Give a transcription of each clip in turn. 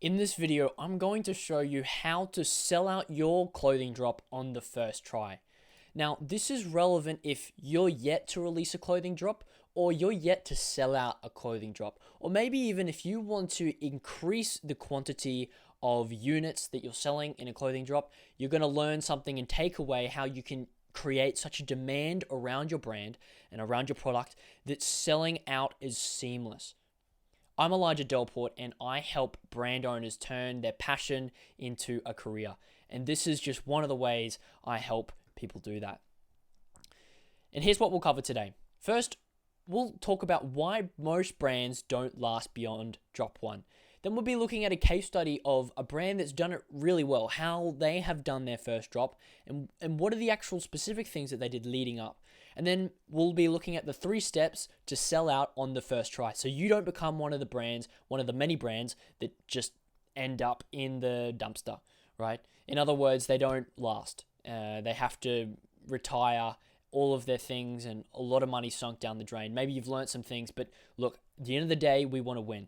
In this video, I'm going to show you how to sell out your clothing drop on the first try. Now, this is relevant if you're yet to release a clothing drop or you're yet to sell out a clothing drop, or maybe even if you want to increase the quantity of units that you're selling in a clothing drop. You're going to learn something and take away how you can create such a demand around your brand and around your product that selling out is seamless. I'm Elijah Delport, and I help brand owners turn their passion into a career. And this is just one of the ways I help people do that. And here's what we'll cover today. First, we'll talk about why most brands don't last beyond drop one. Then we'll be looking at a case study of a brand that's done it really well, how they have done their first drop, and what are the actual specific things that they did leading up. And then we'll be looking at the 3 steps to sell out on the first try, so you don't become one of the many brands that just end up in the dumpster, right? In other words, they don't last. They have to retire all of their things, and a lot of money sunk down the drain. Maybe you've learned some things, but look, at the end of the day, we want to win.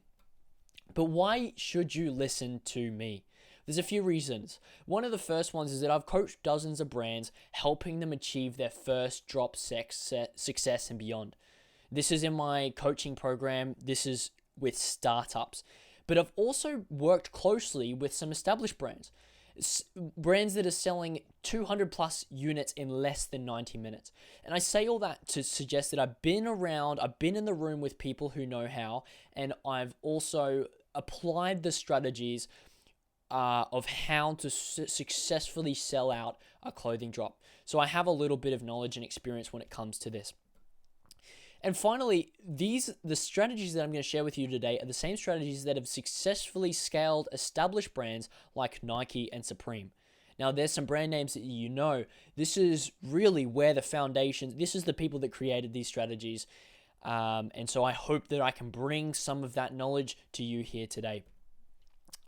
But why should you listen to me? There's a few reasons. One of the first ones is that I've coached dozens of brands, helping them achieve their first drop success and beyond. This is in my coaching program. This is with startups. But I've also worked closely with some established brands. Brands that are selling 200 plus units in less than 90 minutes. And I say all that to suggest that I've been in the room with people who know how, and I've also applied the strategies of how to successfully sell out a clothing drop. So I have a little bit of knowledge and experience when it comes to this. And finally, the strategies that I'm going to share with you today are the same strategies that have successfully scaled established brands like Nike and Supreme. Now, there's some brand names that you know. This is really where the foundation, this is the people that created these strategies. And so I hope that I can bring some of that knowledge to you here today.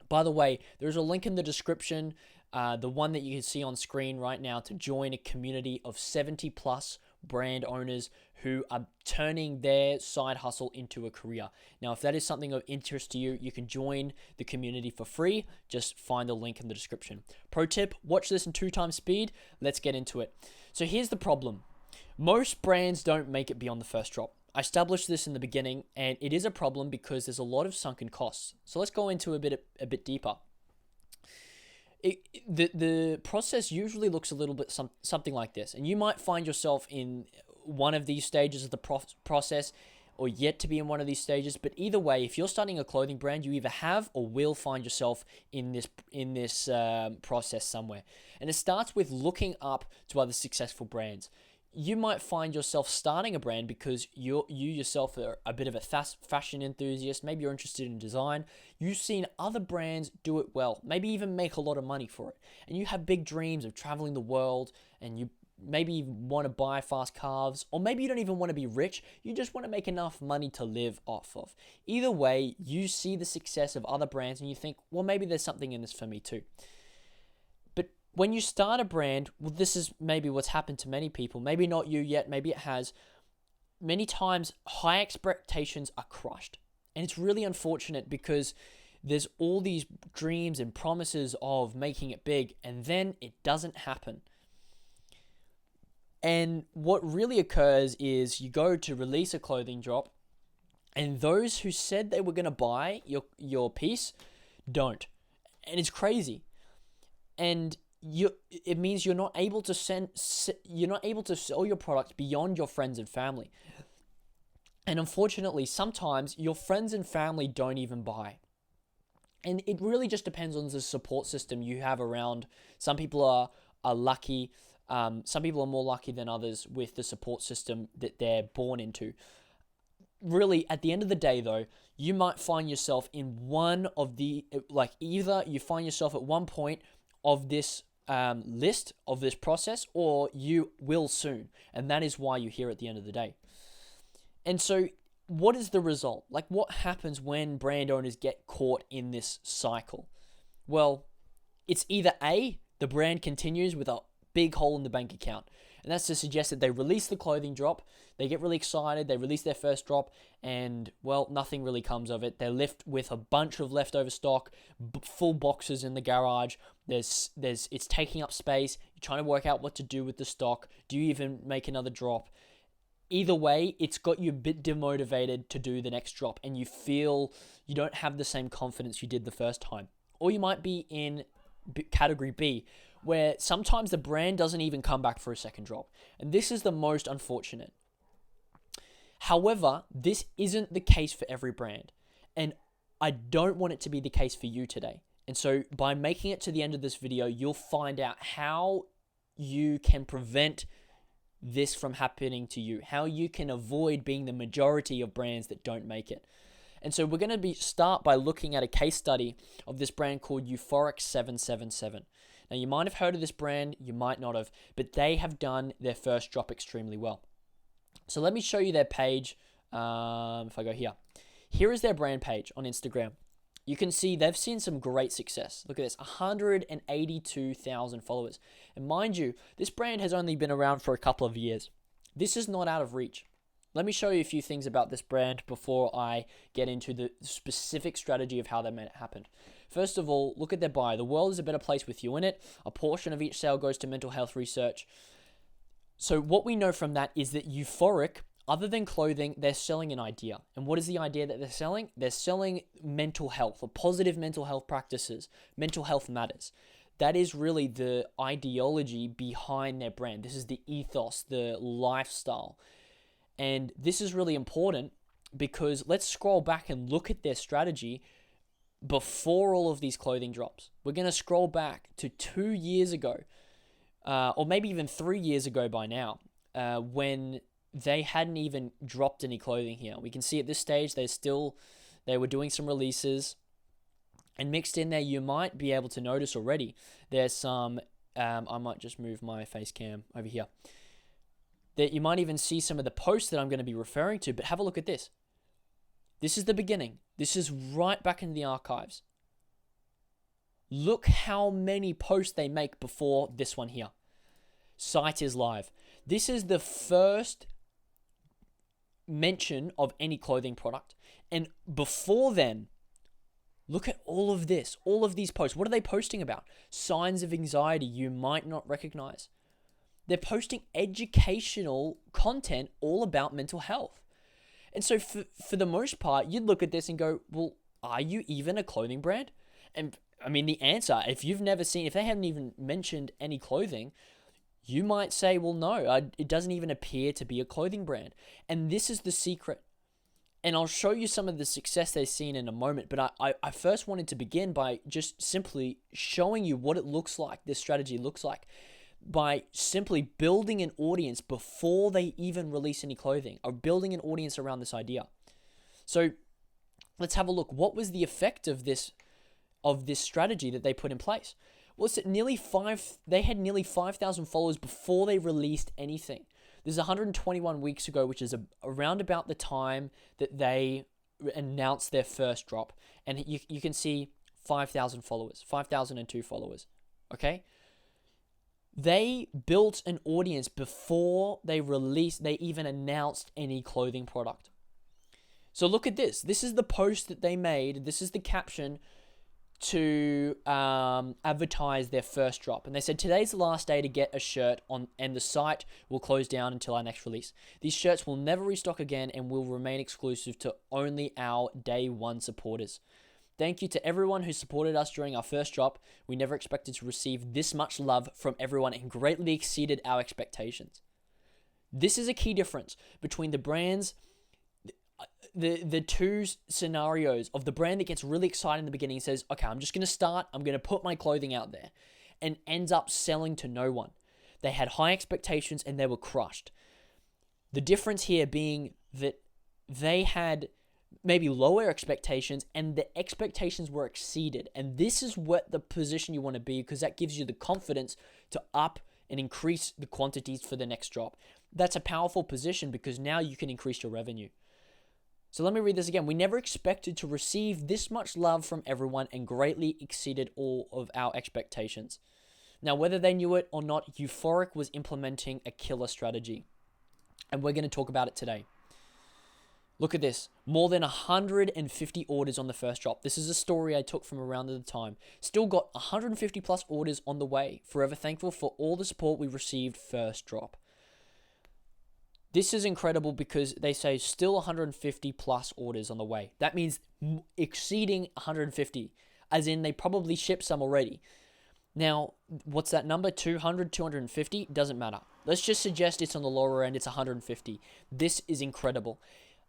By the way, there's a link in the description, the one that you can see on screen right now, to join a community of 70 plus brand owners who are turning their side hustle into a career. Now, if that is something of interest to you, you can join the community for free. Just find the link in the description. Pro tip, watch this in 2 times speed. Let's get into it. So here's the problem. Most brands don't make it beyond the first drop. I established this in the beginning, and it is a problem because there's a lot of sunken costs. So let's go into a bit deeper. The process usually looks a little bit something like this, and you might find yourself in one of these stages of the process, or yet to be in one of these stages. But either way, if you're starting a clothing brand, you either have or will find yourself in this process somewhere. And it starts with looking up to other successful brands. You might find yourself starting a brand because you yourself are a bit of a fashion enthusiast. Maybe you're interested in design. You've seen other brands do it well, maybe even make a lot of money for it. And you have big dreams of traveling the world, and you maybe want to buy fast cars, or maybe you don't even want to be rich. You just want to make enough money to live off of. Either way, you see the success of other brands and you think, well, maybe there's something in this for me too. When you start a brand, well, this is maybe what's happened to many people. Maybe not you yet, maybe it has. Many times, high expectations are crushed. And it's really unfortunate because there's all these dreams and promises of making it big, and then it doesn't happen. And what really occurs is you go to release a clothing drop, and those who said they were going to buy your piece don't. And it's crazy. And it means you're not able to sell your product beyond your friends and family. And unfortunately, sometimes your friends and family don't even buy. And it really just depends on the support system you have around. Some people are lucky. Some people are more lucky than others with the support system that they're born into. Really, at the end of the day, though, you might find yourself in one of the, either you find yourself at one point of this list of this process, or you will soon. And that is why you're here at the end of the day. And so what is the result? What happens when brand owners get caught in this cycle? Well, it's either A, the brand continues with a big hole in the bank account, And that's to suggest that they release the clothing drop, they get really excited, they release their first drop, and, well, nothing really comes of it. They're left with a bunch of leftover stock, full boxes in the garage. It's taking up space. You're trying to work out what to do with the stock. Do you even make another drop? Either way, it's got you a bit demotivated to do the next drop, and you feel you don't have the same confidence you did the first time. Or you might be in category B, where sometimes the brand doesn't even come back for a second drop. And this is the most unfortunate. However, this isn't the case for every brand. And I don't want it to be the case for you today. And so by making it to the end of this video, you'll find out how you can prevent this from happening to you, how you can avoid being the majority of brands that don't make it. And so we're going to start by looking at a case study of this brand called Euphoric 777. Now, you might have heard of this brand, you might not have, but they have done their first drop extremely well. So let me show you their page. If I go here. Here is their brand page on Instagram. You can see they've seen some great success. Look at this, 182,000 followers. And mind you, this brand has only been around for a couple of years. This is not out of reach. Let me show you a few things about this brand before I get into the specific strategy of how they made it happen. First of all, look at their bio. The world is a better place with you in it. A portion of each sale goes to mental health research. So what we know from that is that Euphoric, other than clothing, they're selling an idea. And what is the idea that they're selling? They're selling mental health or positive mental health practices. Mental health matters. That is really the ideology behind their brand. This is the ethos, the lifestyle. And this is really important because let's scroll back and look at their strategy before all of these clothing drops. We're going to scroll back to 2 years ago, or maybe even 3 years ago by now, when they hadn't even dropped any clothing here. We can see at this stage they were doing some releases, and mixed in there you might be able to notice already there's some, I might just move my face cam over here, that you might even see some of the posts that I'm going to be referring to, but have a look at this. This is the beginning. This is right back in the archives. Look how many posts they make before this one here. Site is live. This is the first mention of any clothing product. And before then, look at all of this, all of these posts. What are they posting about? Signs of anxiety you might not recognize. They're posting educational content all about mental health. And so for the most part, you'd look at this and go, well, are you even a clothing brand? And I mean, the answer, if they haven't even mentioned any clothing, you might say, well, no, it doesn't even appear to be a clothing brand. And this is the secret. And I'll show you some of the success they've seen in a moment. But I first wanted to begin by just simply showing you what it looks like, this strategy looks like, by simply building an audience before they even release any clothing, or building an audience around this idea. So let's have a look. What was the effect of this strategy that they put in place? Well, it's they had nearly 5,000 followers before they released anything. This is 121 weeks ago, which is around about the time that they announced their first drop. And you can see 5,000 followers, 5,002 followers, okay? They built an audience before they even announced any clothing product. So look at this. This is the post that they made. This is the caption to advertise their first drop. And they said, today's the last day to get a shirt on, and the site will close down until our next release. These shirts will never restock again and will remain exclusive to only our day one supporters. Thank you to everyone who supported us during our first drop. We never expected to receive this much love from everyone and greatly exceeded our expectations. This is a key difference between the brands, the two scenarios of the brand that gets really excited in the beginning and says, okay, I'm just going to start, I'm going to put my clothing out there, and ends up selling to no one. They had high expectations and they were crushed. The difference here being that they had maybe lower expectations and the expectations were exceeded. And this is what the position you want to be, because that gives you the confidence to up and increase the quantities for the next drop. That's a powerful position because now you can increase your revenue. So let me read this again. We never expected to receive this much love from everyone and greatly exceeded all of our expectations. Now, whether they knew it or not, Euphoric was implementing a killer strategy. And we're going to talk about it today. Look at this. More than 150 orders on the first drop. This is a story I took from around the time. Still got 150 plus orders on the way. Forever thankful for all the support we received first drop. This is incredible because they say still 150 plus orders on the way. That means exceeding 150, as in they probably shipped some already. Now, what's that number? 200, 250? Doesn't matter. Let's just suggest it's on the lower end, it's 150. This is incredible.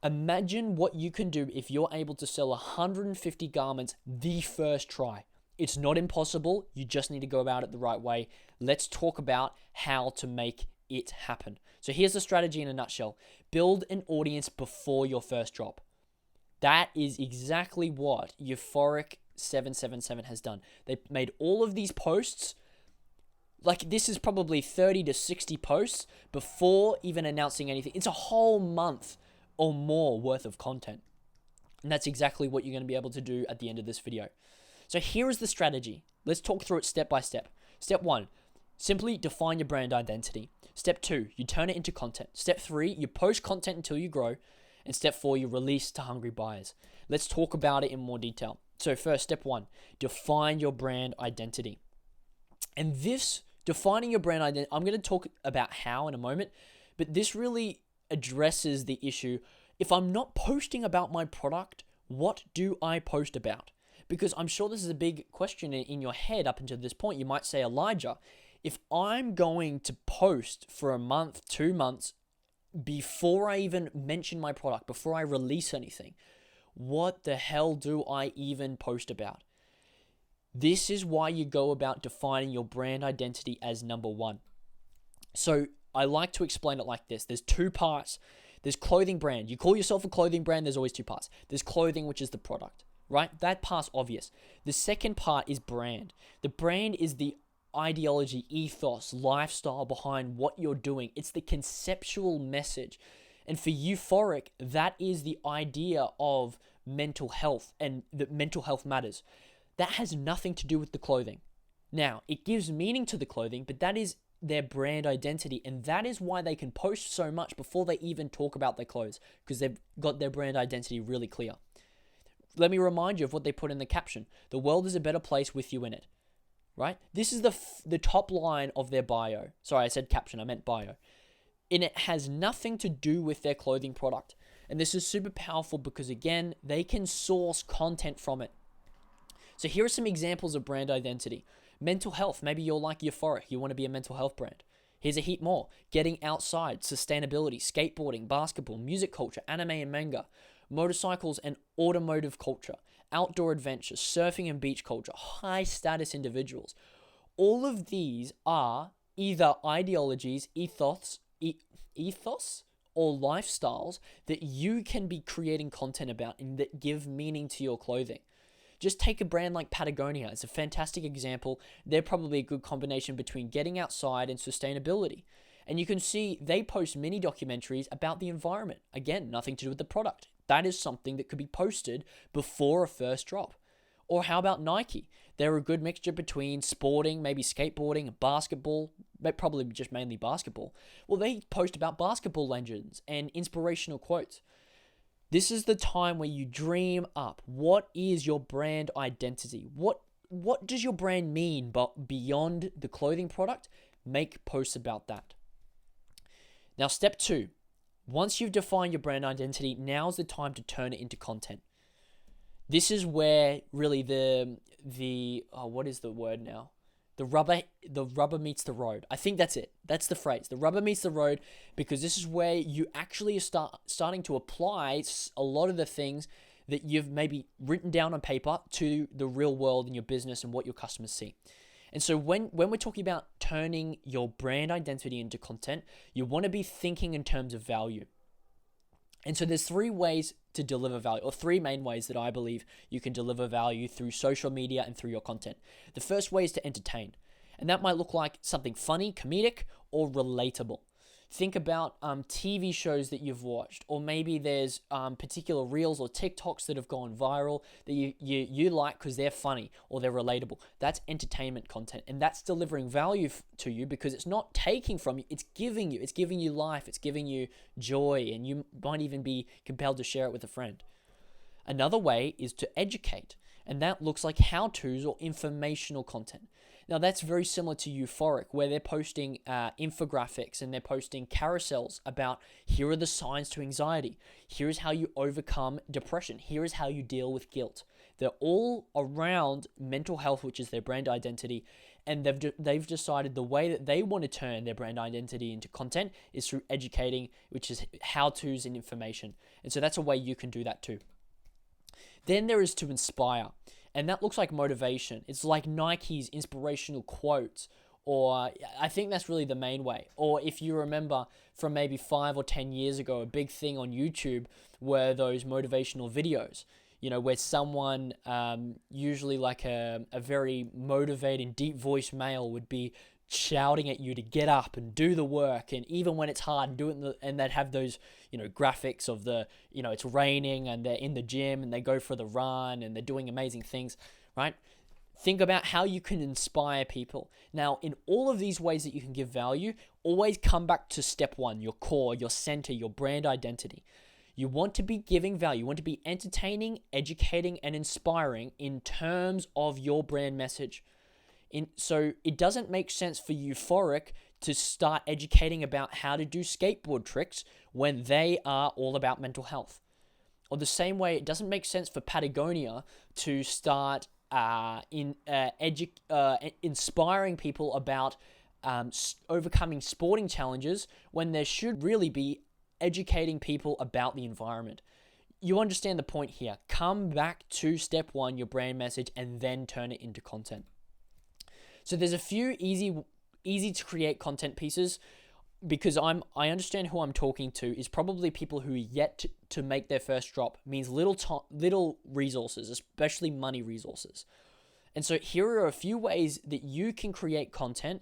Imagine what you can do if you're able to sell 150 garments the first try. It's not impossible. You just need to go about it the right way. Let's talk about how to make it happen. So here's the strategy in a nutshell. Build an audience before your first drop. That is exactly what Euphoric 777 has done. They made all of these posts. Like, this is probably 30 to 60 posts before even announcing anything. It's a whole month or more worth of content. And that's exactly what you're going to be able to do at the end of this video. So here is the strategy. Let's talk through it step by step. Step 1, simply define your brand identity. Step 2, you turn it into content. Step 3, you post content until you grow. And step 4, you release to hungry buyers. Let's talk about it in more detail. So first, step 1, define your brand identity. And this, defining your brand identity, I'm going to talk about how in a moment, but this really addresses the issue. If I'm not posting about my product, what do I post about? Because I'm sure this is a big question in your head up until this point. You might say, Elijah, if I'm going to post for a month, 2 months, before I even mention my product, before I release anything, what the hell do I even post about? This is why you go about defining your brand identity as number 1. So I like to explain it like this. There's 2 parts. There's clothing brand. You call yourself a clothing brand, there's always 2 parts. There's clothing, which is the product, right? That part's obvious. The second part is brand. The brand is the ideology, ethos, lifestyle behind what you're doing. It's the conceptual message. And for Euphoric, that is the idea of mental health and that mental health matters. That has nothing to do with the clothing. Now, it gives meaning to the clothing, but that is their brand identity, and that is why they can post so much before they even talk about their clothes, because they've got their brand identity really clear. Let me remind you of what they put in the caption. The world is a better place with you in it, right? This is the top line of their bio. Sorry, I said caption, I meant bio. And it has nothing to do with their clothing product. And this is super powerful because, again, they can source content from it. So here are some examples of brand identity. Mental health. Maybe you're like Euphoric. You want to be a mental health brand. Here's a heap more. Getting outside, sustainability, skateboarding, basketball, music culture, anime and manga, motorcycles and automotive culture, outdoor adventure, surfing and beach culture, high status individuals. All of these are either ideologies, ethos, or lifestyles that you can be creating content about and that give meaning to your clothing. Just take a brand like Patagonia. It's a fantastic example. They're probably a good combination between getting outside and sustainability. And you can see they post mini documentaries about the environment. Again, nothing to do with the product. That is something that could be posted before a first drop. Or how about Nike? They're a good mixture between sporting, maybe skateboarding, basketball, probably just mainly basketball. Well, they post about basketball legends and inspirational quotes. This is the time where you dream up. What is your brand identity? What does your brand mean but beyond the clothing product? Make posts about that. Now, step 2. Once you've defined your brand identity, now's the time to turn it into content. This is where really what is the word now? The rubber meets the road. I think that's it. That's the phrase. The rubber meets the road, because this is where you actually starting to apply a lot of the things that you've maybe written down on paper to the real world in your business and what your customers see. And so when we're talking about turning your brand identity into content, you want to be thinking in terms of value. And so there's 3 ways to deliver value, or 3 main ways that I believe you can deliver value through social media and through your content. The first way is to entertain. And that might look like something funny, comedic, or relatable. Think about TV shows that you've watched, or maybe there's particular reels or TikToks that have gone viral that you like because they're funny or they're relatable. That's entertainment content, and that's delivering value to you because it's not taking from you, it's giving you. It's giving you life, it's giving you joy, and you might even be compelled to share it with a friend. Another way is to educate, and that looks like how-tos or informational content. Now, that's very similar to Euphoric, where they're posting infographics and they're posting carousels about here are the signs to anxiety. Here is how you overcome depression. Here is how you deal with guilt. They're all around mental health, which is their brand identity, and they've decided the way that they want to turn their brand identity into content is through educating, which is how-tos and information. And so that's a way you can do that too. Then there is to inspire. And that looks like motivation. It's like Nike's inspirational quotes, or I think that's really the main way. Or if you remember from maybe 5 or 10 years ago, a big thing on YouTube were those motivational videos, where someone, usually like a very motivated, deep voiced male would be shouting at you to get up and do the work, and even when it's hard, and do it and they'd have those graphics of the it's raining and they're in the gym and they go for the run and they're doing amazing things, right? Think about how you can inspire people. Now, in all of these ways that you can give value, always come back to step one, your core, your center, your brand identity. You want to be giving value. You want to be entertaining, educating, and inspiring in terms of your brand message. So it doesn't make sense for Euphoric to start educating about how to do skateboard tricks when they are all about mental health. Or the same way, it doesn't make sense for Patagonia to start inspiring people about overcoming sporting challenges when there should really be educating people about the environment. You understand the point here. Come back to step one, your brand message, and then turn it into content. So there's a few easy to create content pieces, because I understand who I'm talking to is probably people who are yet to make their first drop. Means little resources, especially money resources. And so here are a few ways that you can create content.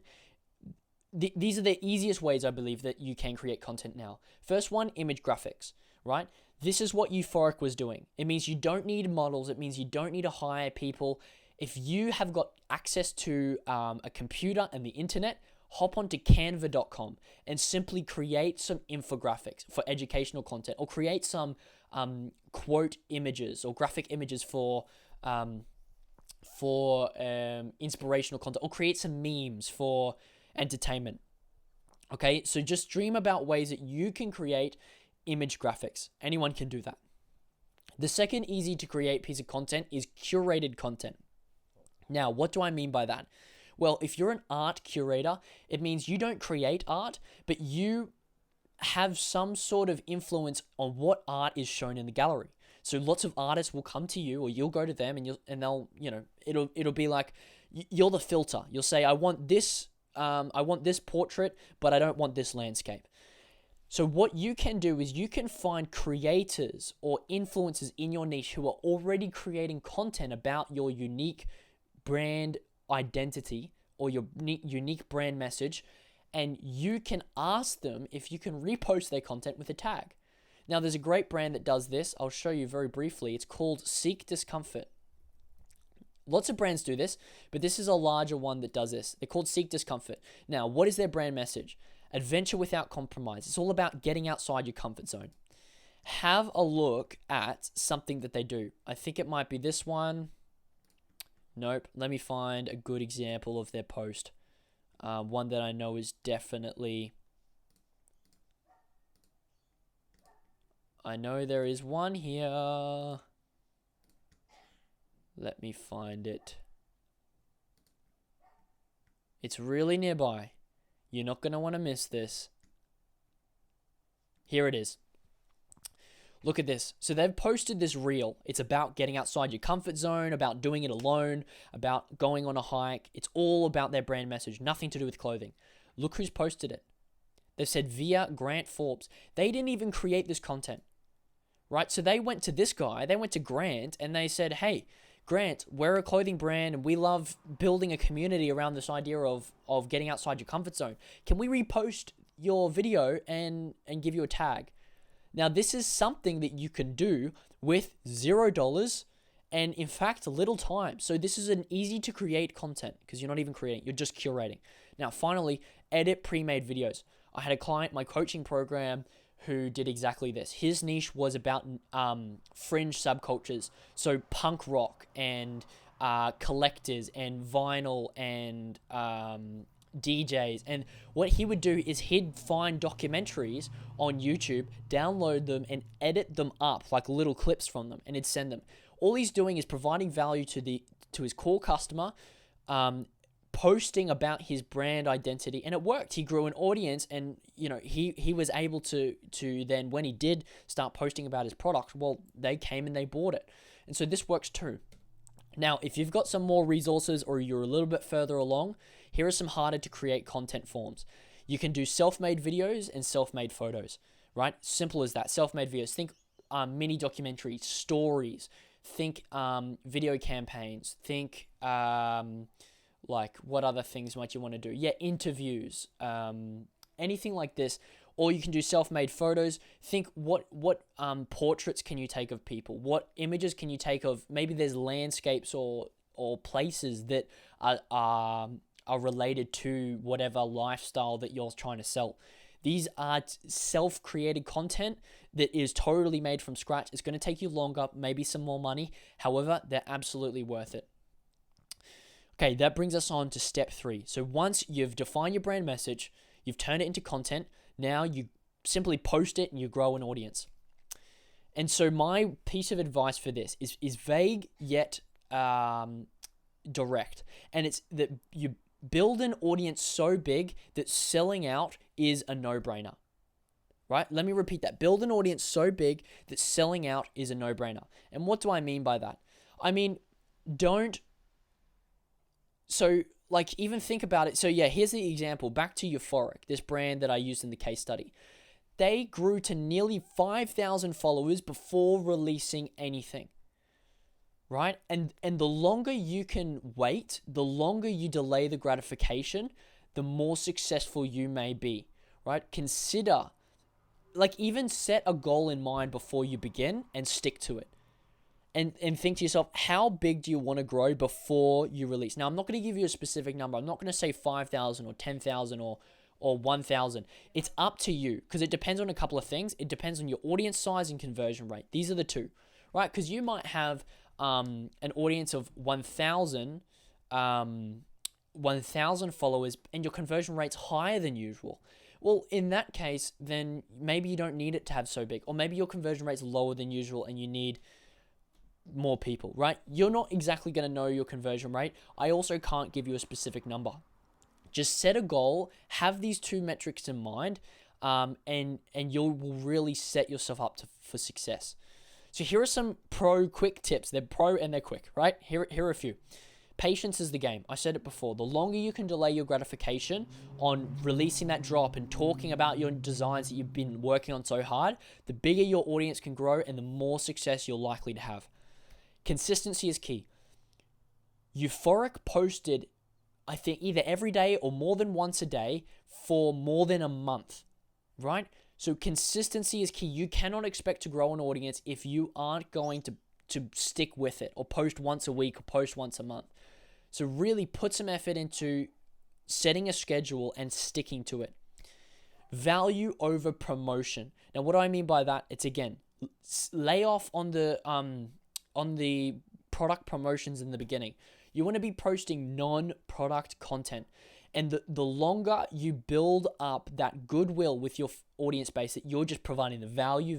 These are the easiest ways, I believe, that you can create content now. First one, image graphics, right? This is what Euphoric was doing. It means you don't need models. It means you don't need to hire people. If you have got access to a computer and the internet, hop onto canva.com and simply create some infographics for educational content, or create some quote images or graphic images for inspirational content, or create some memes for entertainment. Okay, so just dream about ways that you can create image graphics. Anyone can do that. The second easy to create piece of content is curated content. Now, what do I mean by that? Well, if you're an art curator, it means you don't create art, but you have some sort of influence on what art is shown in the gallery. So lots of artists will come to you, or you'll go to them, and they'll it'll be like you're the filter. You'll say, I want this portrait, but I don't want this landscape. So what you can do is you can find creators or influencers in your niche who are already creating content about your unique brand identity or your unique brand message, and you can ask them if you can repost their content with a tag. Now, there's a great brand that does this. I'll show you very briefly. It's called Seek Discomfort. Lots of brands do this, but this is a larger one that does this. They're called Seek Discomfort. Now, what is their brand message? Adventure without compromise. It's all about getting outside your comfort zone. Have a look at something that they do. I think it might be this one. Nope. Let me find a good example of their post. One that I know is definitely... I know there is one here. Let me find it. It's really nearby. You're not going to want to miss this. Here it is. Look at this. So they've posted this reel. It's about getting outside your comfort zone, about doing it alone, about going on a hike. It's all about their brand message, nothing to do with clothing. Look who's posted it. They've said via Grant Forbes. They didn't even create this content, right? So they went to this guy, they went to Grant, and they said, hey, Grant, we're a clothing brand and we love building a community around this idea of getting outside your comfort zone. Can we repost your video and give you a tag. Now, this is something that you can do with $0 and, in fact, little time. So this is an easy to create content because you're not even creating, you're just curating. Now, finally, edit pre-made videos. I had a client, my coaching program, who did exactly this. His niche was about fringe subcultures. So punk rock and collectors and vinyl and DJs. And what he would do is he'd find documentaries on YouTube, download them, and edit them up like little clips from them, and he'd send them. All he's doing is providing value to his core customer, posting about his brand identity, and it worked. He grew an audience, and he was able to then, when he did start posting about his product, well, they came and they bought it. And so this works too. Now, if you've got some more resources or you're a little bit further along, here are some harder to create content forms. You can do self-made videos and self-made photos, right? Simple as that. Self-made videos. Think mini documentaries, stories. Think video campaigns. Think like what other things might you want to do? Yeah, interviews. Anything like this. Or you can do self-made photos. Think what portraits can you take of people? What images can you take of, maybe there's landscapes or places that are related to whatever lifestyle that you're trying to sell. These are self-created content that is totally made from scratch. It's going to take you longer, maybe some more money. However, they're absolutely worth it. Okay, that brings us on to step 3. So once you've defined your brand message, you've turned it into content, now you simply post it and you grow an audience. And so my piece of advice for this is vague yet direct. And it's that you build an audience so big that selling out is a no-brainer. Right? Let me repeat that. Build an audience so big that selling out is a no-brainer. And what do I mean by that? I mean, even think about it. So yeah, here's the example. Back to Euphoric, this brand that I used in the case study. They grew to nearly 5,000 followers before releasing anything. Right? And the longer you can wait, the longer you delay the gratification, the more successful you may be. Right? Consider, even set a goal in mind before you begin and stick to it. And think to yourself, how big do you want to grow before you release? Now, I'm not going to give you a specific number. I'm not going to say 5,000 or 10,000 or 1,000. It's up to you because it depends on a couple of things. It depends on your audience size and conversion rate. These are the two, right? Because you might have an audience of 1,000 followers and your conversion rate's higher than usual. Well, in that case, then maybe you don't need it to have so big. Or maybe your conversion rate's lower than usual and you need more people, right? You're not exactly going to know your conversion rate. I also can't give you a specific number. Just set a goal, have these two metrics in mind, and you will really set yourself up for success. So here are some quick tips. They're pro and they're quick, right? Here are a few. Patience is the game. I said it before. The longer you can delay your gratification on releasing that drop and talking about your designs that you've been working on so hard, the bigger your audience can grow and the more success you're likely to have. Consistency is key. Euphoric posted, I think, either every day or more than once a day for more than a month, right? So consistency is key. You cannot expect to grow an audience if you aren't going to stick with it or post once a week or post once a month. So really put some effort into setting a schedule and sticking to it. Value over promotion. Now, what do I mean by that? It's, again, lay off on the product promotions in the beginning. You want to be posting non-product content. And the longer you build up that goodwill with your audience base, that you're just providing the value,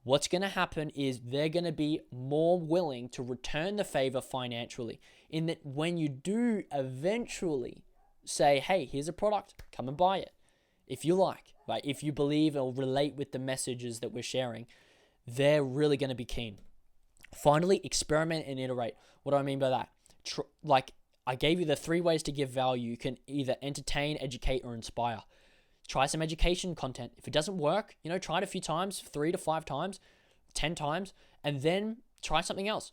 what's going to happen is they're going to be more willing to return the favor financially. In that when you do eventually say, hey, here's a product, come and buy it. If you like, right? If you believe or relate with the messages that we're sharing, they're really going to be keen. Finally, experiment and iterate. What do I mean by that? I gave you the 3 ways to give value. You can either entertain, educate, or inspire. Try some education content. If it doesn't work, try it a few times, 3 to 5 times, 10 times, and then try something else,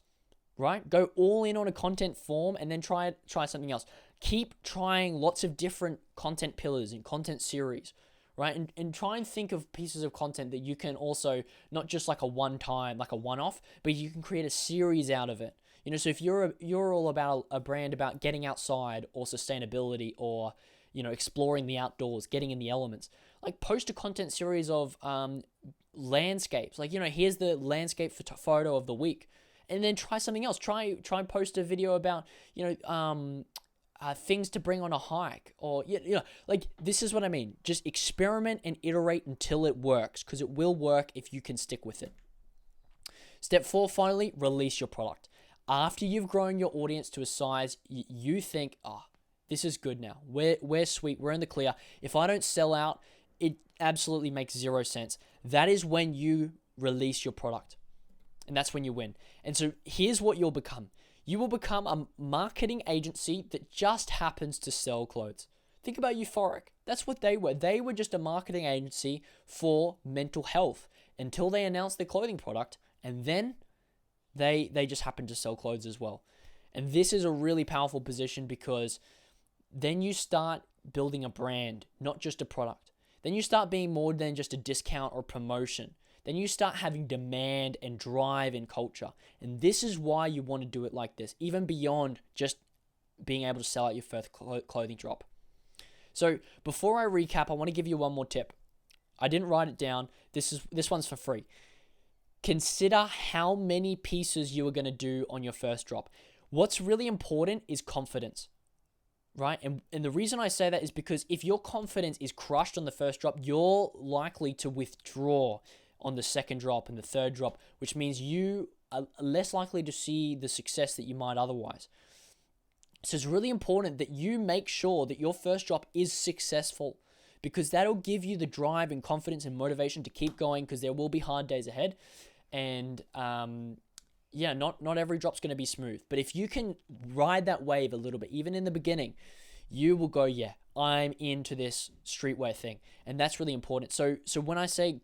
right? Go all in on a content form and then try something else. Keep trying lots of different content pillars and content series, right? And try and think of pieces of content that you can also, not just like a one-time, like a one-off, but you can create a series out of it. So if you're all about a brand about getting outside or sustainability or, exploring the outdoors, getting in the elements, like post a content series of landscapes. Like, here's the landscape photo of the week. And then try something else. Try and post a video about, things to bring on a hike, or like, this is what I mean. Just experiment and iterate until it works, because it will work if you can stick with it. Step 4, finally, release your product. After you've grown your audience to a size you think, this is good now. We're sweet. We're in the clear. If I don't sell out, it absolutely makes zero sense. That is when you release your product, and that's when you win. And so here's what you'll become. You will become a marketing agency that just happens to sell clothes. Think about Euphoric. That's what they were. They were just a marketing agency for mental health until they announced their clothing product, and then they just happened to sell clothes as well. And this is a really powerful position, because then you start building a brand, not just a product. Then you start being more than just a discount or promotion. Then you start having demand and drive and culture. And this is why you want to do it like this, even beyond just being able to sell out your first clothing drop. So before I recap, I want to give you one more tip. I didn't write it down. This one's for free. Consider how many pieces you are going to do on your first drop. What's really important is confidence, right? And the reason I say that is because if your confidence is crushed on the first drop, you're likely to withdraw on the second drop and the third drop, which means you are less likely to see the success that you might otherwise. So it's really important that you make sure that your first drop is successful, because that'll give you the drive and confidence and motivation to keep going, because there will be hard days ahead. And not every drop's going to be smooth. But if you can ride that wave a little bit, even in the beginning, you will go, I'm into this streetwear thing. And that's really important. So when I say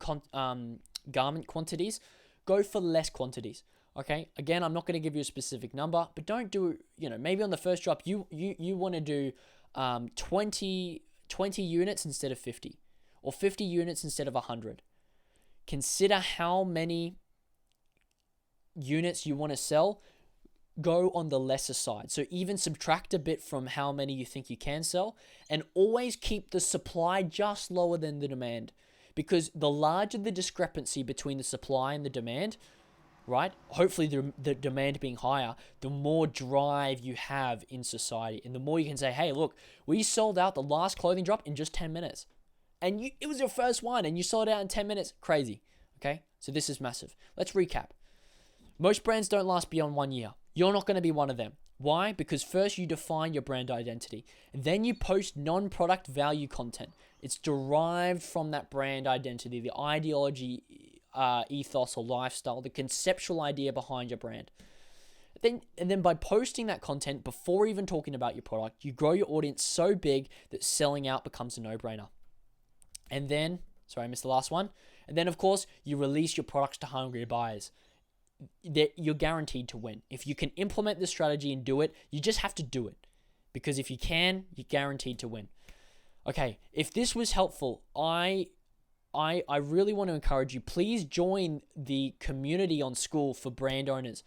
garment quantities, go for less quantities. Okay. Again, I'm not going to give you a specific number, but don't do, maybe on the first drop, you want to do 20 units instead of 50, or 50 units instead of 100. Consider how many units you want to sell. Go on the lesser side. So even subtract a bit from how many you think you can sell, and always keep the supply just lower than the demand, because the larger the discrepancy between the supply and the demand, right? Hopefully the demand being higher, the more drive you have in society, and the more you can say, hey, look, we sold out the last clothing drop in just 10 minutes. And it was your first one, and you sold it out in 10 minutes. Crazy. Okay? So this is massive. Let's recap. Most brands don't last beyond 1 year. You're not going to be one of them. Why? Because first you define your brand identity, and then you post non-product value content. It's derived from that brand identity, the ideology, ethos or lifestyle, the conceptual idea behind your brand. And then by posting that content before even talking about your product, you grow your audience so big that selling out becomes a no-brainer. And then, sorry, I missed the last one. And then, of course, you release your products to hungry buyers. You're guaranteed to win. If you can implement this strategy and do it, you just have to do it. Because if you can, you're guaranteed to win. Okay, if this was helpful, I really want to encourage you. Please join the community on School for brand owners.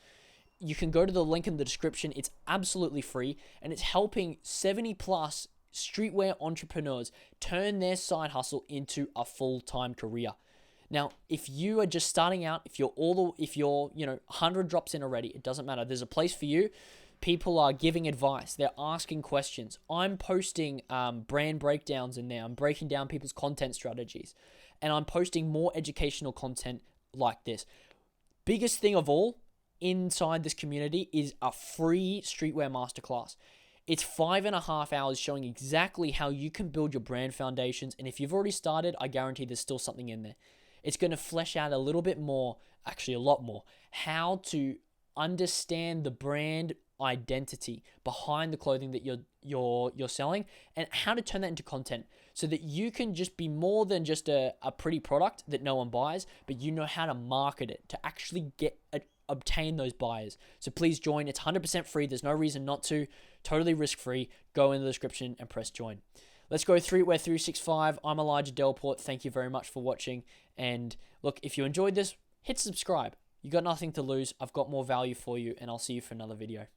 You can go to the link in the description. It's absolutely free, and it's helping 70 plus streetwear entrepreneurs turn their side hustle into a full-time career. Now, if you are just starting out, if you're 100 drops in already, it doesn't matter. There's a place for you. People are giving advice. They're asking questions. I'm posting brand breakdowns in there. I'm breaking down people's content strategies, and I'm posting more educational content like this. Biggest thing of all inside this community is a free streetwear masterclass. It's 5.5 hours showing exactly how you can build your brand foundations. And if you've already started, I guarantee there's still something in there. It's going to flesh out a little bit more, actually a lot more, how to understand the brand identity behind the clothing that you're selling, and how to turn that into content so that you can just be more than just a pretty product that no one buys, but you know how to market it to actually get obtain those buyers. So please join. It's 100% free. There's no reason not to. Totally risk-free. Go in the description and press join. Let's go through. We're 365. I'm Elijah Delport. Thank you very much for watching. And look, if you enjoyed this, hit subscribe. You got nothing to lose. I've got more value for you, and I'll see you for another video.